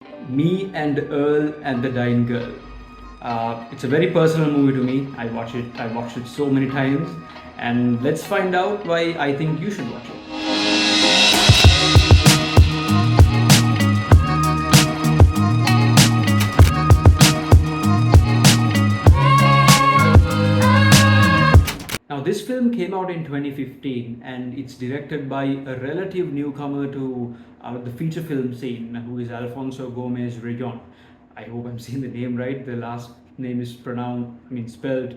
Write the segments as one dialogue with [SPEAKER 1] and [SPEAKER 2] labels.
[SPEAKER 1] Me and Earl and the Dying Girl. It's a very personal movie to me. I watched it so many times, and let's find out why I think you should watch it. Now, this film came out in 2015 and it's directed by a relative newcomer to the feature film scene, who is Alfonso Gomez Rejon. I hope I'm saying the name right. The last name is spelled Rejon.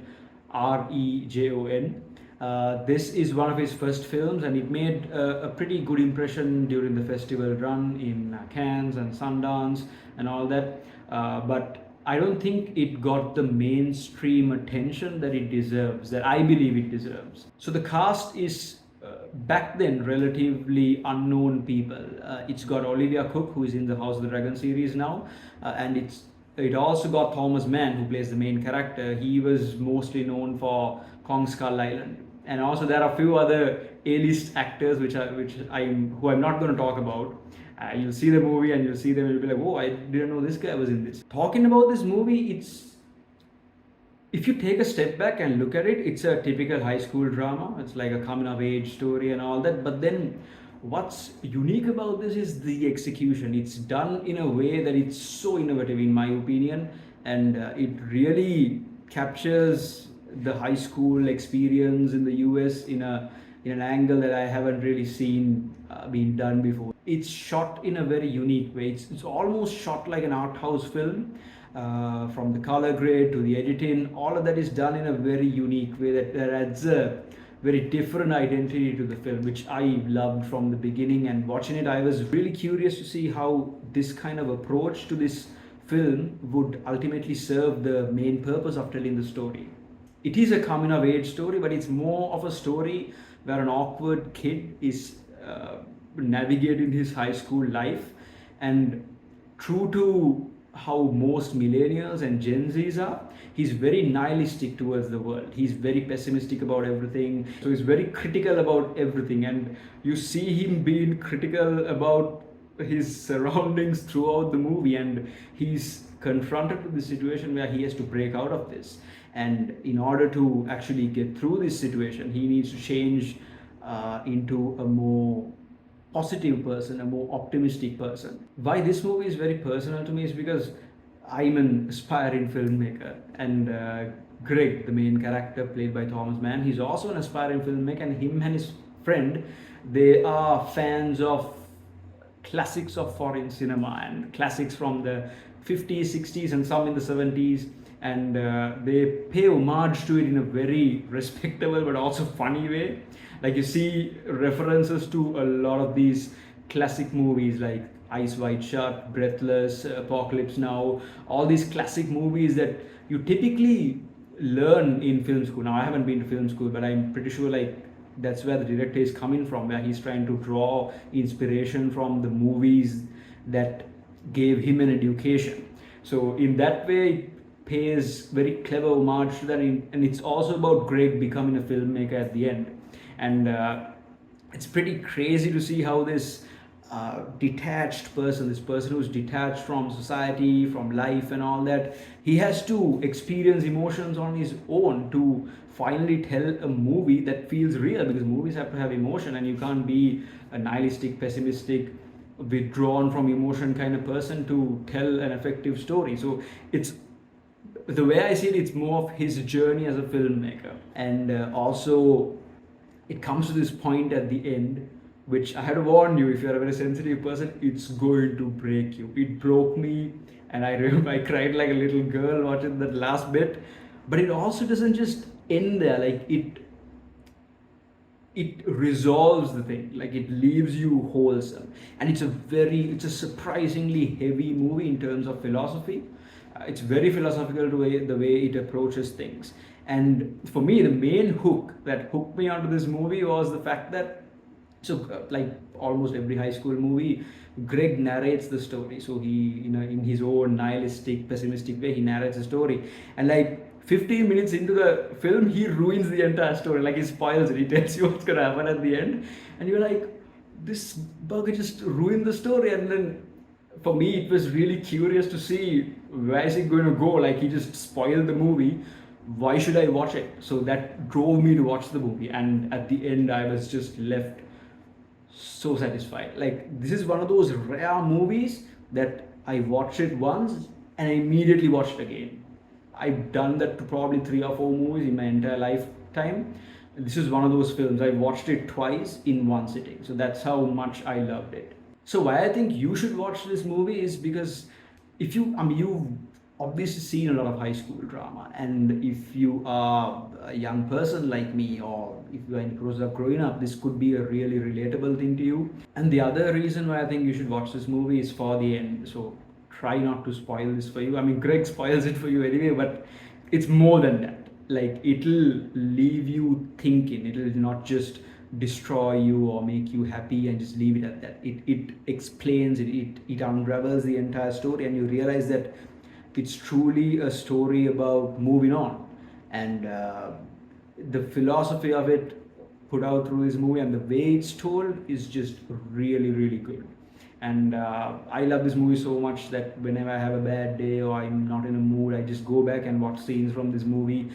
[SPEAKER 1] This is one of his first films, and it made a pretty good impression during the festival run in Cannes and Sundance and all that. But I don't think it got the mainstream attention that it deserves, that I believe it deserves. So the cast is back then relatively unknown people. It's got Olivia Cooke, who is in the House of the Dragon series now, and it also got Thomas Mann, who plays the main character. He was mostly known for Kong Skull Island, and also there are a few other A-list actors who I'm not going to talk about. You'll see the movie and you'll see them and you'll be like, oh, I didn't know this guy was in this. Talking about this movie, if you take a step back and look at it, it's a typical high school drama. It's like a coming of age story and all that. But then what's unique about this is the execution. It's done in a way that it's so innovative, in my opinion, and it really captures the high school experience in the US in an angle that I haven't really seen being done before. It's shot in a very unique way. It's almost shot like an art house film. From the color grade to the editing, all of that is done in a very unique way that adds a very different identity to the film, which I loved from the beginning. And watching it, I was really curious to see how this kind of approach to this film would ultimately serve the main purpose of telling the story. It is a coming of age story, but it's more of a story where an awkward kid is navigating his high school life, and true to how most millennials and Gen Zs are, he's very nihilistic towards the world. He's very pessimistic about everything. So he's very critical about everything. And you see him being critical about his surroundings throughout the movie. And he's confronted with the situation where he has to break out of this. And in order to actually get through this situation, he needs to change into a more positive person, a more optimistic person. Why this movie is very personal to me is because I'm an aspiring filmmaker, and Greg, the main character played by Thomas Mann, he's also an aspiring filmmaker, and him and his friend, they are fans of classics of foreign cinema and classics from the 50s, 60s, and some in the 70s. And they pay homage to it in a very respectable but also funny way. Like, you see references to a lot of these classic movies like Eyes Wide Shut, Breathless, Apocalypse Now, all these classic movies that you typically learn in film school. Now, I haven't been to film school, but I'm pretty sure like that's where the director is coming from, where he's trying to draw inspiration from the movies that gave him an education. So in that way, pays very clever homage to that, and it's also about Greg becoming a filmmaker at the end. And it's pretty crazy to see how this detached person, this person who's detached from society, from life and all that, he has to experience emotions on his own to finally tell a movie that feels real, because movies have to have emotion, and you can't be a nihilistic, pessimistic, withdrawn from emotion kind of person to tell an effective story. So it's, the way I see it, it's more of his journey as a filmmaker. And also, it comes to this point at the end, which I had to warn you, if you're a very sensitive person, it's going to break you. It broke me, and I remember I cried like a little girl watching that last bit. But it also doesn't just end there. Like, it resolves the thing, like it leaves you wholesome. And it's a surprisingly heavy movie in terms of philosophy. It's very philosophical the way it approaches things. And for me, the main hook that hooked me onto this movie was the fact that, like almost every high school movie, Greg narrates the story. So he, in his own nihilistic, pessimistic way, he narrates the story. And like 15 minutes into the film, he ruins the entire story. Like, he spoils it. He tells you what's going to happen at the end. And you're like, this bugger just ruined the story. And then For me, it was really curious to see where is it going to go. Like, he just spoiled the movie. Why should I watch it? So that drove me to watch the movie, and at the end, I was just left so satisfied. Like, this is one of those rare movies that I watched it once and I immediately watched it again. I've done that to probably 3 or 4 movies in my entire lifetime. This is one of those films I watched it twice in one sitting. So that's how much I loved it. So why I think you should watch this movie is because if you, I mean, you've obviously seen a lot of high school drama, and if you are a young person like me, or if you are in the process of growing up, this could be a really relatable thing to you. And the other reason why I think you should watch this movie is for the end. So try not to spoil this for you. I mean, Greg spoils it for you anyway, but it's more than that. Like, it'll leave you thinking. It'll not just destroy you or make you happy and just leave it at that. It explains it unravels the entire story, and you realize that it's truly a story about moving on. And the philosophy of it put out through this movie and the way it's told is just really, really good. And I love this movie so much that whenever I have a bad day or I'm not in a mood, I just go back and watch scenes from this movie.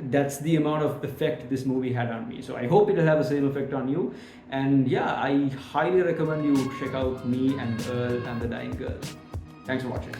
[SPEAKER 1] That's the amount of effect this movie had on me. So I hope it'll have the same effect on you. And yeah, I highly recommend you check out Me and Earl and the Dying Girl. Thanks for watching.